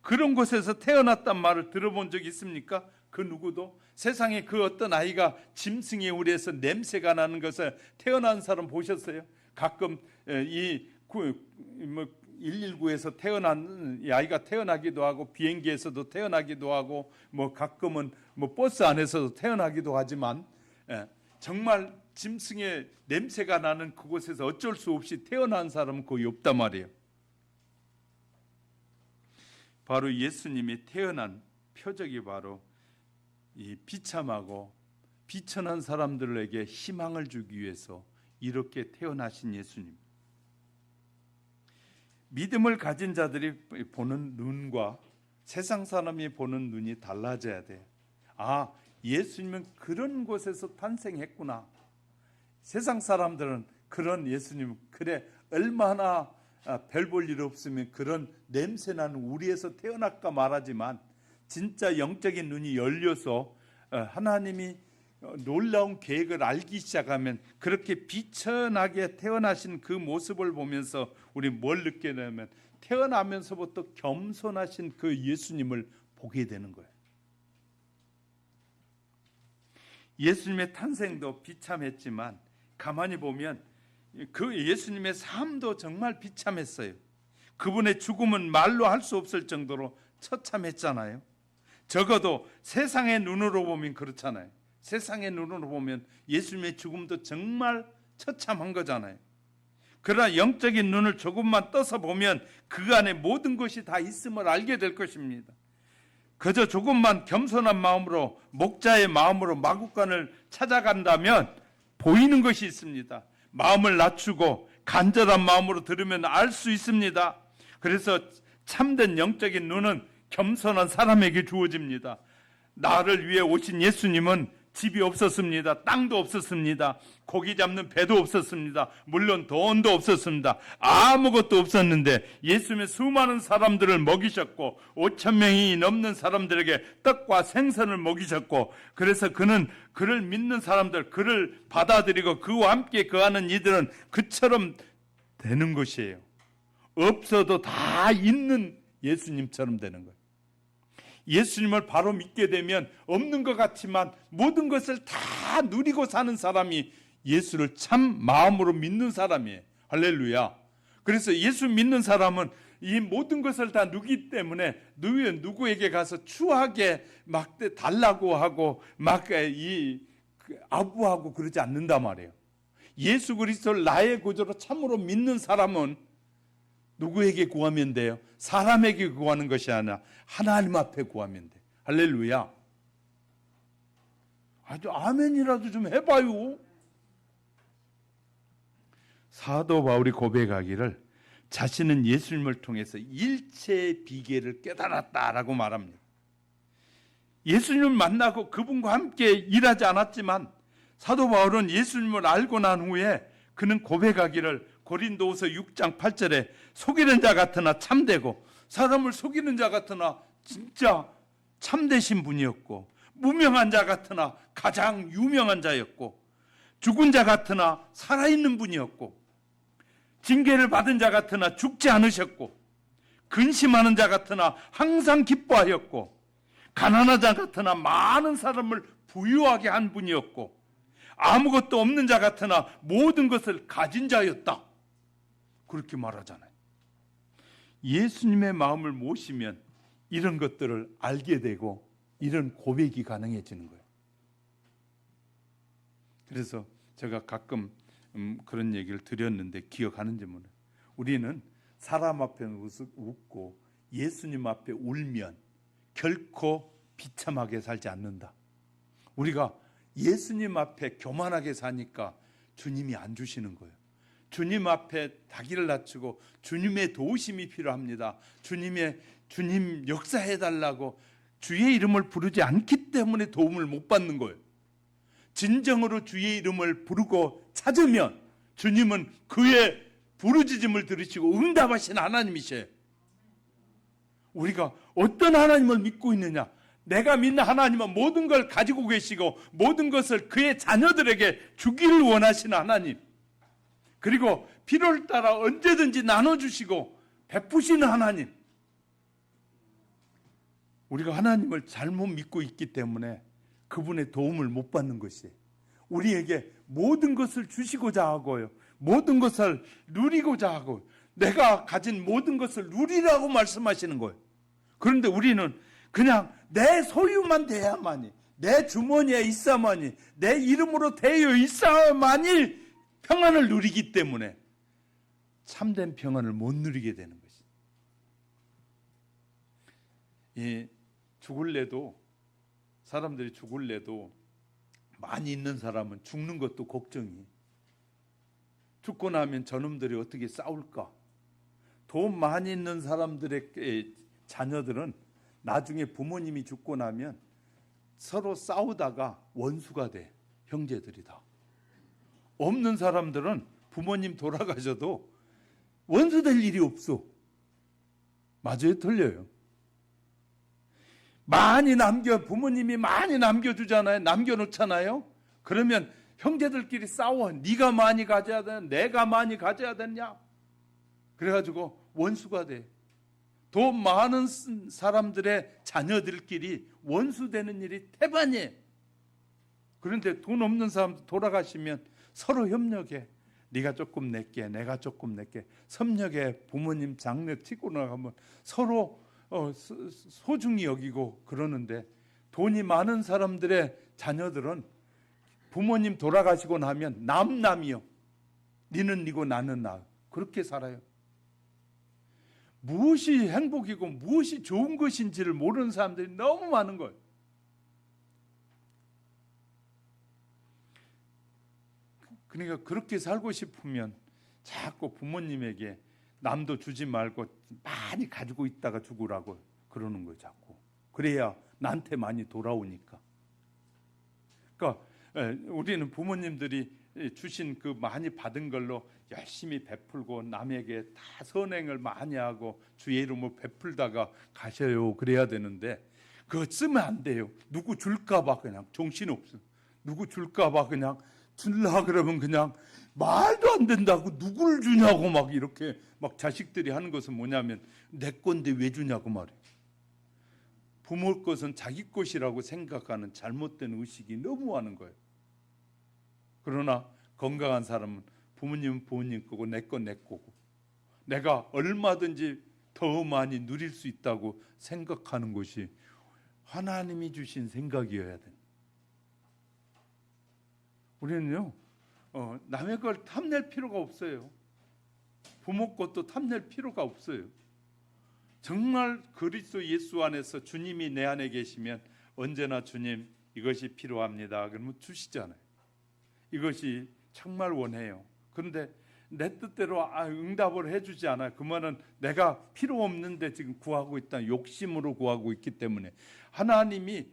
그런 곳에서 태어났단 말을 들어본 적 있습니까? 그 누구도? 세상에 그 어떤 아이가 짐승의 우리에서 냄새가 나는 것을 태어난 사람 보셨어요? 가끔 119에서 태어난 이 아이가 태어나기도 하고 비행기에서도 태어나기도 하고 가끔은 버스 안에서도 태어나기도 하지만 정말 짐승의 냄새가 나는 그곳에서 어쩔 수 없이 태어난 사람은 거의 없단 말이에요. 바로 예수님이 태어난 표적이 바로 이 비참하고 비천한 사람들에게 희망을 주기 위해서 이렇게 태어나신 예수님. 믿음을 가진 자들이 보는 눈과 세상 사람이 보는 눈이 달라져야 돼요. 아, 예수님은 그런 곳에서 탄생했구나. 세상 사람들은 그런 예수님, 그래 얼마나 별 볼 일 없으면 그런 냄새나는 우리에서 태어날까 말하지만 진짜 영적인 눈이 열려서 하나님이 놀라운 계획을 알기 시작하면 그렇게 비천하게 태어나신 그 모습을 보면서 우리 뭘 느끼게 되냐면 태어나면서부터 겸손하신 그 예수님을 보게 되는 거예요. 예수님의 탄생도 비참했지만 가만히 보면 그 예수님의 삶도 정말 비참했어요. 그분의 죽음은 말로 할 수 없을 정도로 처참했잖아요. 적어도 세상의 눈으로 보면 그렇잖아요. 세상의 눈으로 보면 예수님의 죽음도 정말 처참한 거잖아요. 그러나 영적인 눈을 조금만 떠서 보면 그 안에 모든 것이 다 있음을 알게 될 것입니다. 그저 조금만 겸손한 마음으로 목자의 마음으로 마구간을 찾아간다면 보이는 것이 있습니다. 마음을 낮추고 간절한 마음으로 들으면 알 수 있습니다. 그래서 참된 영적인 눈은 겸손한 사람에게 주어집니다. 나를 위해 오신 예수님은 집이 없었습니다. 땅도 없었습니다. 고기 잡는 배도 없었습니다. 물론 돈도 없었습니다. 아무것도 없었는데 예수님의 수많은 사람들을 먹이셨고 5천 명이 넘는 사람들에게 떡과 생선을 먹이셨고 그래서 그는 그를 믿는 사람들, 그를 받아들이고 그와 함께 거하는 이들은 그처럼 되는 것이에요. 없어도 다 있는 예수님처럼 되는 거예요. 예수님을 바로 믿게 되면 없는 것 같지만 모든 것을 다 누리고 사는 사람이 예수를 참 마음으로 믿는 사람이에요. 할렐루야. 그래서 예수 믿는 사람은 이 모든 것을 다 누기 때문에 누구에게 가서 추하게 막 달라고 하고 막 아부하고 그러지 않는단 말이에요. 예수 그리스도를 나의 구주로 참으로 믿는 사람은 누구에게 구하면 돼요? 사람에게 구하는 것이 아니라 하나님 앞에 구하면 돼. 할렐루야. 아주 아멘이라도 좀 해봐요. 사도 바울이 고백하기를 자신은 예수님을 통해서 일체의 비결을 깨달았다라고 말합니다. 예수님을 만나고 그분과 함께 일하지 않았지만 사도 바울은 예수님을 알고 난 후에 그는 고백하기를 고린도후서 6장 8절에 속이는 자 같으나 참되고 사람을 속이는 자 같으나 진짜 참되신 분이었고 무명한 자 같으나 가장 유명한 자였고 죽은 자 같으나 살아있는 분이었고 징계를 받은 자 같으나 죽지 않으셨고 근심하는 자 같으나 항상 기뻐하였고 가난한 자 같으나 많은 사람을 부유하게 한 분이었고 아무것도 없는 자 같으나 모든 것을 가진 자였다. 그렇게 말하잖아요. 예수님의 마음을 모시면 이런 것들을 알게 되고 이런 고백이 가능해지는 거예요. 그래서 제가 가끔 그런 얘기를 드렸는데 기억하는지 모르겠어요. 우리는 사람 앞에 웃고 예수님 앞에 울면 결코 비참하게 살지 않는다. 우리가 예수님 앞에 교만하게 사니까 주님이 안 주시는 거예요. 주님 앞에 자기를 낮추고 주님의 도우심이 필요합니다. 주님 역사해달라고 주의 이름을 부르지 않기 때문에 도움을 못 받는 거예요. 진정으로 주의 이름을 부르고 찾으면 주님은 그의 부르짖음을 들으시고 응답하신 하나님이셔요. 우리가 어떤 하나님을 믿고 있느냐? 내가 믿는 하나님은 모든 걸 가지고 계시고 모든 것을 그의 자녀들에게 주기를 원하시는 하나님. 그리고 필요를 따라 언제든지 나눠주시고 베푸시는 하나님. 우리가 하나님을 잘못 믿고 있기 때문에 그분의 도움을 못 받는 것이에요. 우리에게 모든 것을 주시고자 하고요, 모든 것을 누리고자 하고, 내가 가진 모든 것을 누리라고 말씀하시는 거예요. 그런데 우리는 그냥 내 소유만 돼야만이, 내 주머니에 있어야만이, 내 이름으로 되어 있어야만이 평안을 누리기 때문에 참된 평안을 못 누리게 되는 것이죠. 죽을래도, 사람들이 죽을래도 많이 있는 사람은 죽는 것도 걱정이. 죽고 나면 저놈들이 어떻게 싸울까? 돈 많이 있는 사람들의 자녀들은 나중에 부모님이 죽고 나면 서로 싸우다가 원수가 돼, 형제들이 다. 없는 사람들은 부모님 돌아가셔도 원수 될 일이 없어. 맞아요, 틀려요? 부모님이 많이 남겨주잖아요. 남겨놓잖아요. 그러면 형제들끼리 싸워. 네가 많이 가져야 되냐, 내가 많이 가져야 되냐. 그래가지고 원수가 돼. 돈 많은 사람들의 자녀들끼리 원수되는 일이 태반이에요. 그런데 돈 없는 사람도 돌아가시면 서로 협력해. 네가 조금 낼게, 내가 조금 낼게. 섭렵에 부모님 장례 치고 나가면 서로 소중히 여기고 그러는데, 돈이 많은 사람들의 자녀들은 부모님 돌아가시고 나면 남이요. 니는 니고 나는 나. 그렇게 살아요. 무엇이 행복이고 무엇이 좋은 것인지를 모르는 사람들이 너무 많은 거예요. 그러니까 그렇게 살고 싶으면 자꾸 부모님에게 남도 주지 말고 많이 가지고 있다가 죽으라고 그러는 거예요, 자꾸. 그래야 나한테 많이 돌아오니까. 그러니까 우리는 부모님들이 주신 그 많이 받은 걸로 열심히 베풀고 남에게 다 선행을 많이 하고 주의 이름으로 베풀다가 가셔요. 그래야 되는데 그거 쓰면 안 돼요. 누구 줄까 봐 그냥 정신없어. 누구 줄까 봐 그냥 줄라 그러면 그냥 말도 안 된다고 누굴 주냐고 막 이렇게 막 자식들이 하는 것은 뭐냐면 내 건데 왜 주냐고 말해. 부모 것은 자기 것이라고 생각하는 잘못된 의식이 너무 많은 거예요. 그러나 건강한 사람은 부모님은 부모님 거고 내 건 내 거고 내가 얼마든지 더 많이 누릴 수 있다고 생각하는 것이 하나님이 주신 생각이어야 돼. 우리는요 남의 걸 탐낼 필요가 없어요. 부모 것도 탐낼 필요가 없어요. 정말 그리스도 예수 안에서 주님이 내 안에 계시면 언제나 주님 이것이 필요합니다. 그러면 주시잖아요. 이것이 정말 원해요. 그런데 내 뜻대로 응답을 해주지 않아요. 그 말은 내가 필요 없는데 지금 구하고 있다. 욕심으로 구하고 있기 때문에 하나님이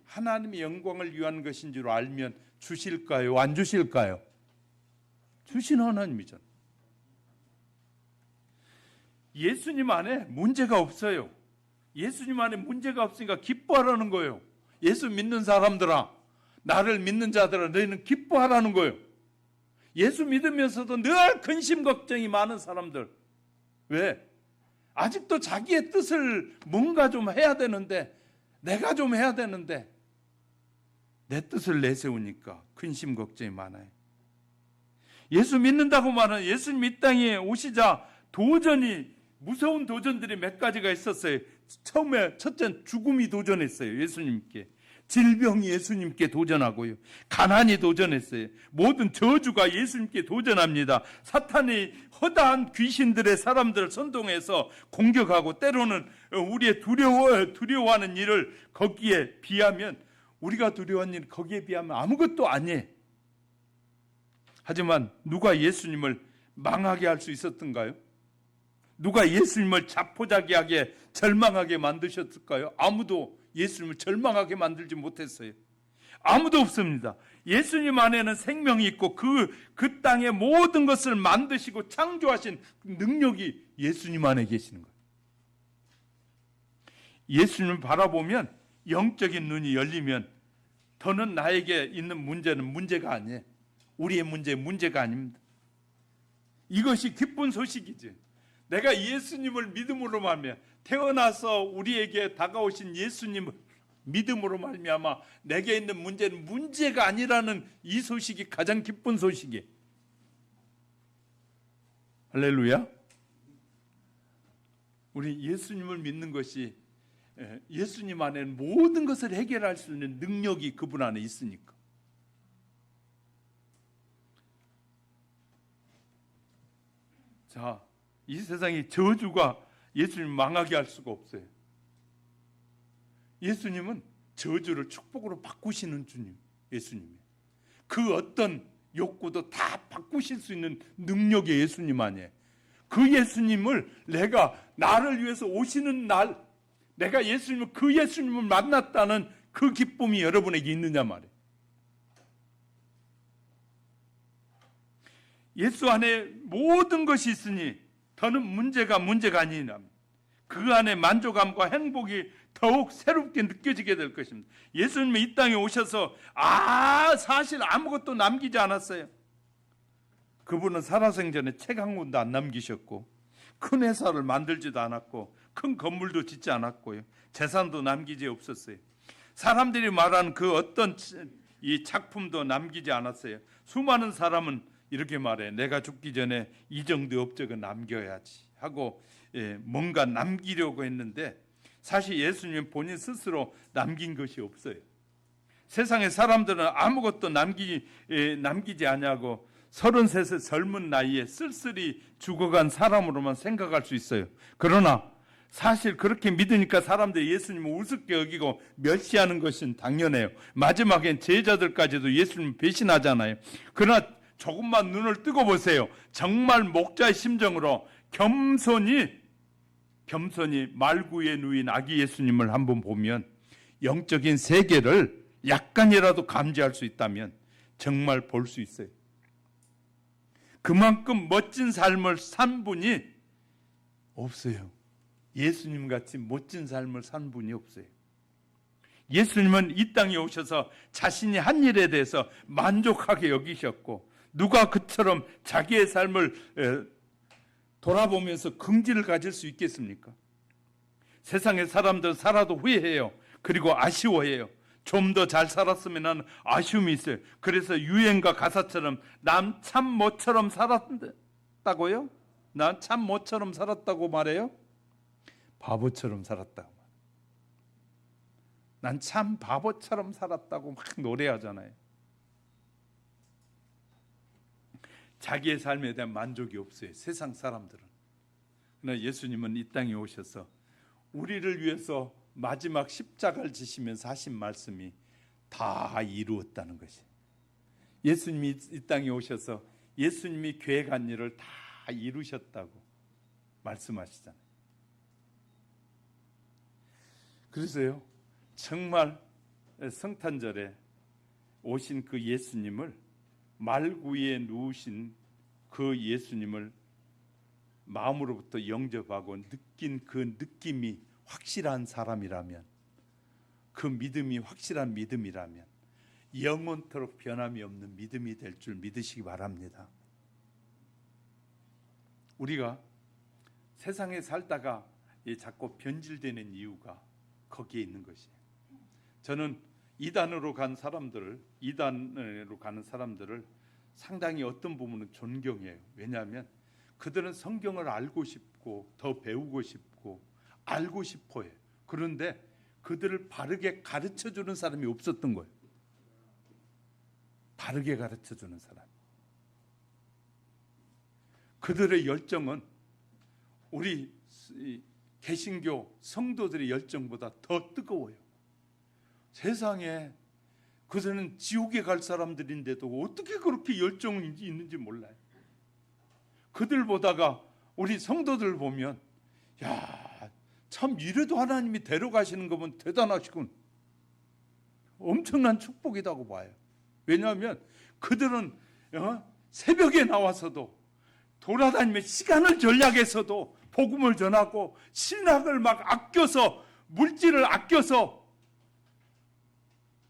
영광을 위한 것인 줄 알면 주실까요? 안 주실까요? 주신 하나님이잖아요. 예수님 안에 문제가 없어요. 예수님 안에 문제가 없으니까 기뻐하라는 거예요. 예수 믿는 사람들아, 나를 믿는 자들아, 너희는 기뻐하라는 거예요. 예수 믿으면서도 늘 근심 걱정이 많은 사람들. 왜? 아직도 자기의 뜻을 뭔가 좀 해야 되는데, 내가 좀 해야 되는데 내 뜻을 내세우니까 근심 걱정이 많아요. 예수 믿는다고 말하는 예수님 이 땅에 오시자 도전이, 무서운 도전들이 몇 가지가 있었어요. 처음에 첫째 죽음이 도전했어요. 예수님께. 질병이 예수님께 도전하고요. 가난이 도전했어요. 모든 저주가 예수님께 도전합니다. 사탄이 허다한 귀신들의 사람들을 선동해서 공격하고 때로는 우리의 두려워하는 일을 거기에 비하면, 우리가 두려워하는 일 거기에 비하면 아무것도 아니에요. 하지만 누가 예수님을 망하게 할 수 있었던가요? 누가 예수님을 자포자기하게 절망하게 만드셨을까요? 아무도 예수님을 절망하게 만들지 못했어요. 아무도 없습니다. 예수님 안에는 생명이 있고 그 땅의 모든 것을 만드시고 창조하신 능력이 예수님 안에 계시는 거예요. 예수님을 바라보면 영적인 눈이 열리면 더는 나에게 있는 문제는 문제가 아니에요. 우리의 문제가 아닙니다. 이것이 기쁜 소식이지. 내가 예수님을 믿음으로 말미암아 태어나서 우리에게 다가오신 예수님을 믿음으로 말미암아 내게 있는 문제는 문제가 아니라는 이 소식이 가장 기쁜 소식이에요. 할렐루야. 우리 예수님을 믿는 것이 예수님 안에는 모든 것을 해결할 수 있는 능력이 그분 안에 있으니까. 자, 이 세상에 저주가 예수님 망하게 할 수가 없어요. 예수님은 저주를 축복으로 바꾸시는 주님, 예수님이. 그 어떤 욕구도 다 바꾸실 수 있는 능력이 예수님 아니에요. 그 예수님을 내가 나를 위해서 오시는 날, 내가 그 예수님을 만났다는 그 기쁨이 여러분에게 있느냐 말이에요. 예수 안에 모든 것이 있으니 더는 문제가 아니라 그 안에 만족감과 행복이 더욱 새롭게 느껴지게 될 것입니다. 예수님이 이 땅에 오셔서 사실 아무것도 남기지 않았어요. 그분은 살아생전에 책 한 권도 안 남기셨고 큰 회사를 만들지도 않았고 큰 건물도 짓지 않았고요. 재산도 남기지 없었어요. 사람들이 말하는 그 어떤 이 작품도 남기지 않았어요. 수많은 사람은 이렇게 말해. 내가 죽기 전에 이 정도 업적은 남겨야지 하고 뭔가 남기려고 했는데 사실 예수님 본인 스스로 남긴 것이 없어요. 세상의 사람들은 아무것도 남기지 않냐고 33세 젊은 나이에 쓸쓸히 죽어간 사람으로만 생각할 수 있어요. 그러나 사실 그렇게 믿으니까 사람들이 예수님을 우습게 여기고 멸시하는 것은 당연해요. 마지막엔 제자들까지도 예수님을 배신하잖아요. 그러나 조금만 눈을 뜨고 보세요. 정말 목자의 심정으로 겸손히 말구에 누인 아기 예수님을 한번 보면 영적인 세계를 약간이라도 감지할 수 있다면 정말 볼 수 있어요. 그만큼 멋진 삶을 산 분이 없어요. 예수님 같이 멋진 삶을 산 분이 없어요. 예수님은 이 땅에 오셔서 자신이 한 일에 대해서 만족하게 여기셨고 누가 그처럼 자기의 삶을 돌아보면서 긍지를 가질 수 있겠습니까? 세상의 사람들 살아도 후회해요. 그리고 아쉬워해요. 좀 더 잘 살았으면 하는 아쉬움이 있어요. 그래서 유행가 가사처럼 난 참 뭐처럼 살았다고요? 난 참 뭐처럼 살았다고 말해요? 바보처럼 살았다고. 난 참 바보처럼 살았다고 막 노래하잖아요. 자기의 삶에 대한 만족이 없어요. 세상 사람들은. 그러나 예수님은 이 땅에 오셔서 우리를 위해서 마지막 십자가를 지시면서 하신 말씀이 다 이루었다는 것이. 예수님이 이 땅에 오셔서 예수님이 계획한 일을 다 이루셨다고 말씀하시잖아요. 그래서요, 정말 성탄절에 오신 그 예수님을, 말구에 누우신 그 예수님을 마음으로부터 영접하고 느낀 그 느낌이 확실한 사람이라면, 그 믿음이 확실한 믿음이라면 영원토록 변함이 없는 믿음이 될 줄 믿으시기 바랍니다. 우리가 세상에 살다가 자꾸 변질되는 이유가 거기에 있는 것이에요. 저는 이단으로 가는 사람들을 상당히 어떤 부분은 존경해요. 왜냐하면 그들은 성경을 알고 싶고 더 배우고 싶고 알고 싶어요. 그런데 그들을 바르게 가르쳐주는 사람이 없었던 거예요. 바르게 가르쳐주는 사람. 그들의 열정은 우리 개신교 성도들의 열정보다 더 뜨거워요. 세상에 그들은 지옥에 갈 사람들인데도 어떻게 그렇게 열정이 있는지 몰라요. 그들 보다가 우리 성도들 보면 참 이래도 하나님이 데려가시는 거면 대단하시군. 엄청난 축복이라고 봐요. 왜냐하면 그들은 새벽에 나와서도 돌아다니며 시간을 전략해서도 복음을 전하고 신학을 막 아껴서 물질을 아껴서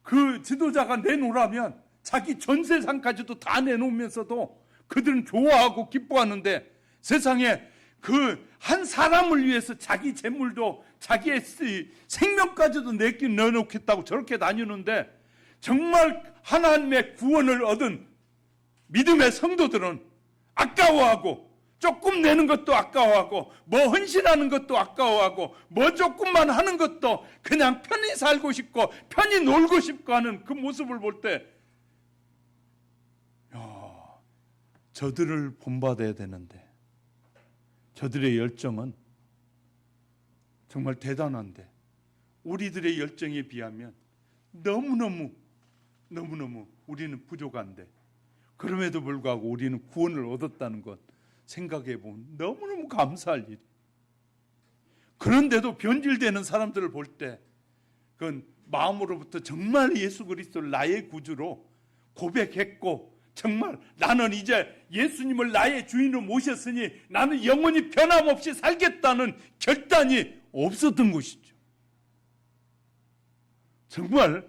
그 지도자가 내놓으라면 자기 전세상까지도 다 내놓으면서도 그들은 좋아하고 기뻐하는데 세상에 그 한 사람을 위해서 자기 재물도 자기의 생명까지도 내놓겠다고 저렇게 다니는데 정말 하나님의 구원을 얻은 믿음의 성도들은 아까워하고 조금 내는 것도 아까워하고 뭐 헌신하는 것도 아까워하고 뭐 조금만 하는 것도 그냥 편히 살고 싶고 편히 놀고 싶고 하는 그 모습을 볼 때 저들을 본받아야 되는데 저들의 열정은 정말 대단한데 우리들의 열정에 비하면 너무너무 우리는 부족한데 그럼에도 불구하고 우리는 구원을 얻었다는 것 생각해 보면 너무너무 감사할 일이. 그런데도 변질되는 사람들을 볼 때 그건 마음으로부터 정말 예수 그리스도를 나의 구주로 고백했고 정말 나는 이제 예수님을 나의 주인으로 모셨으니 나는 영원히 변함없이 살겠다는 결단이 없었던 것이죠. 정말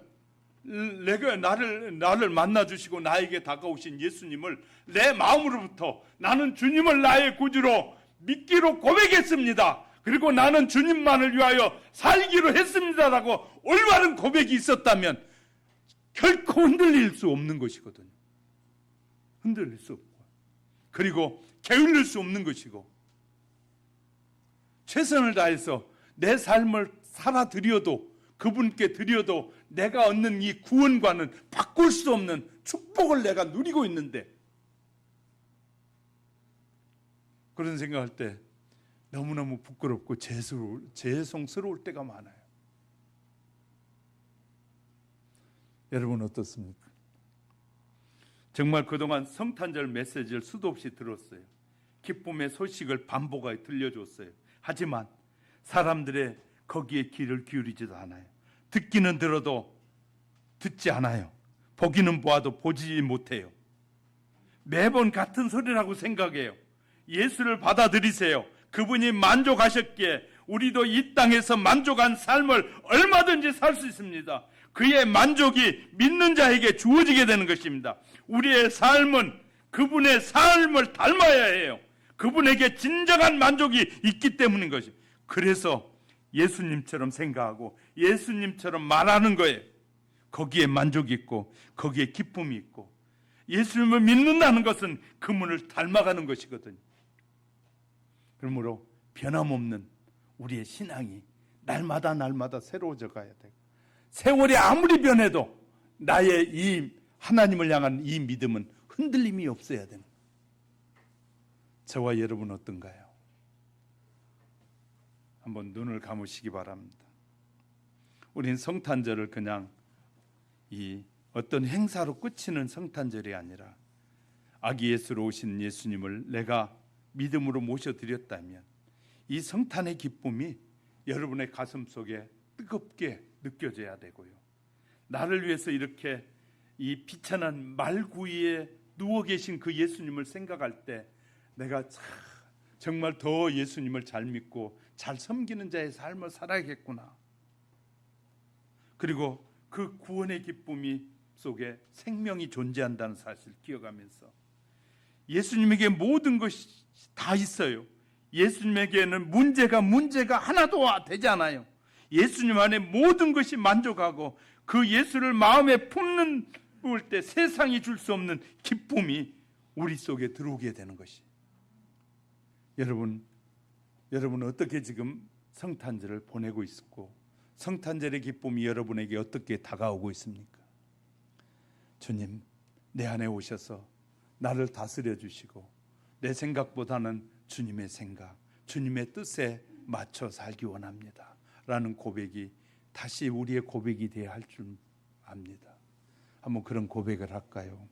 내가 나를 만나 주시고 나에게 다가오신 예수님을 내 마음으로부터 나는 주님을 나의 구주로 믿기로 고백했습니다. 그리고 나는 주님만을 위하여 살기로 했습니다라고 올바른 고백이 있었다면 결코 흔들릴 수 없는 것이거든요. 흔들릴 수 없고 그리고 게을릴 수 없는 것이고 최선을 다해서 내 삶을 살아드려도 그분께 드려도 내가 얻는 이 구원과는 바꿀 수 없는 축복을 내가 누리고 있는데 그런 생각할 때 너무너무 부끄럽고 죄송스러울 때가 많아요. 여러분 어떻습니까? 정말 그동안 성탄절 메시지를 수도 없이 들었어요. 기쁨의 소식을 반복하게 들려줬어요. 하지만 사람들의 거기에 귀를 기울이지도 않아요. 듣기는 들어도 듣지 않아요. 보기는 보아도 보지 못해요. 매번 같은 소리라고 생각해요. 예수를 받아들이세요. 그분이 만족하셨기에 우리도 이 땅에서 만족한 삶을 얼마든지 살 수 있습니다. 그의 만족이 믿는 자에게 주어지게 되는 것입니다. 우리의 삶은 그분의 삶을 닮아야 해요. 그분에게 진정한 만족이 있기 때문인 것입니다. 그래서 예수님처럼 생각하고 예수님처럼 말하는 거예요. 거기에 만족이 있고 거기에 기쁨이 있고 예수님을 믿는다는 것은 그분을 닮아가는 것이거든요. 그러므로 변함없는 우리의 신앙이 날마다 새로워져 가야 돼요. 세월이 아무리 변해도 나의 이 하나님을 향한 이 믿음은 흔들림이 없어야 되는 거예요. 저와 여러분 어떤가요? 한번 눈을 감으시기 바랍니다. 우린 성탄절을 그냥 이 어떤 행사로 끝이는 성탄절이 아니라 아기 예수로 오신 예수님을 내가 믿음으로 모셔드렸다면 이 성탄의 기쁨이 여러분의 가슴 속에 뜨겁게 느껴져야 되고요. 나를 위해서 이렇게 이 비천한 말구이에 누워 계신 그 예수님을 생각할 때 내가 정말 더 예수님을 잘 믿고 잘 섬기는 자의 삶을 살아야겠구나. 그리고 그 구원의 기쁨이 속에 생명이 존재한다는 사실을 기억하면서 예수님에게 모든 것이 다 있어요. 예수님에게는 문제가 하나도 되지 않아요. 예수님 안에 모든 것이 만족하고 그 예수를 마음에 품는 볼 때 세상이 줄 수 없는 기쁨이 우리 속에 들어오게 되는 것이. 여러분 어떻게 지금 성탄절을 보내고 있고 성탄절의 기쁨이 여러분에게 어떻게 다가오고 있습니까? 주님, 내 안에 오셔서 나를 다스려 주시고 내 생각보다는 주님의 생각, 주님의 뜻에 맞춰 살기 원합니다 라는 고백이 다시 우리의 고백이 되어야 할 줄 압니다. 한번 그런 고백을 할까요?